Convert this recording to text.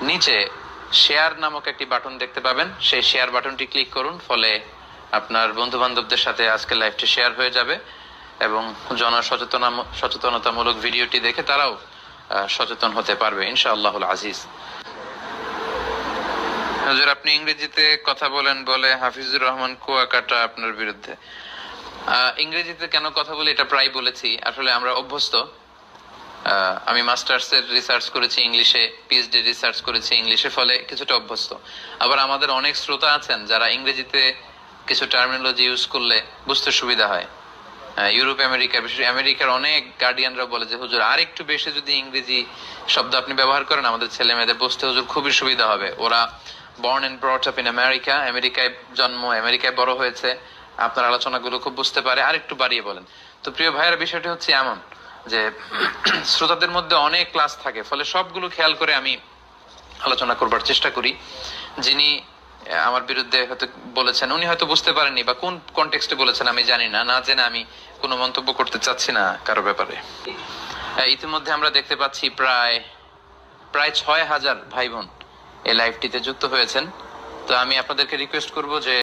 নিচে শেয়ার নামক একটি বাটন দেখতে পাবেন, সেই শেয়ার বাটনটি ক্লিক করুন, ফলে আপনার বন্ধু বান্ধবদের সাথে আজকে লাইভটি শেয়ার হয়ে যাবে এবং সচেতনতামূলক ভিডিওটি দেখে তারাও সচেতন হতে পারবে ইনশাআল্লাহুল আজিজ। হুজুর, আপনি ইংরেজিতে কথা বলেন বলে হাফিজুর রহমান কুয়াকাটা আপনার বিরুদ্ধে। ইংরেজিতে কেন কথা বলি এটা প্রায় বলেছি, আসলে আমরা অভ্যস্ত। আমি মাস্টার্স এর রিসার্চ করেছি ইংলিশে, পিএইচডি রিসার্চ করেছি ইংলিশে, ফলে কিছুটা অভ্যস্ত। আবার আমাদের অনেক শ্রোতা আছেন যারা ইংরেজিতে কিছু টার্মিনোলজি ইউজ করলে বুঝতে সুবিধা হয়। ইউরোপ, আমেরিকা, বিশেষ আমেরিকার অনেক গার্ডিয়ানরা বলে যে হুজুর আর একটু বেশি যদি ইংরেজি শব্দ আপনি ব্যবহার করেন আমাদের ছেলে মেয়েদের বুঝতে হুজুর খুবই সুবিধা হবে। ওরা born and brought up in America, আমেরিকায় জন্ম, আমেরিকায় বড় হয়েছে, আপনার আলোচনাগুলো খুব বুঝতে পারে, আর একটু বাড়িয়ে বলেন। তো প্রিয় ভাইয়ের, বিষয়টি হচ্ছে এমন যে শ্রোতাদের মধ্যে অনেক ক্লাস থাকে, ফলে সবগুলো খেয়াল করে আমি আলোচনা করবার চেষ্টা করি। যিনি আমার বিরুদ্ধে হয়তো বলেছেন উনি হয়তো বুঝতে পারেননি, বা কোন কনটেক্সটে বলেছেন আমি জানি না, না জেনে আমি কোনো মন্তব্য করতে চাচ্ছি না কারো ব্যাপারে। ইতিমধ্যে আমরা দেখতে পাচ্ছি প্রায় ৬,০০০ ভাই বোন এই লাইভটিতে যুক্ত হয়েছেন। তো আমি আপনাদেরকে রিকোয়েস্ট করব যে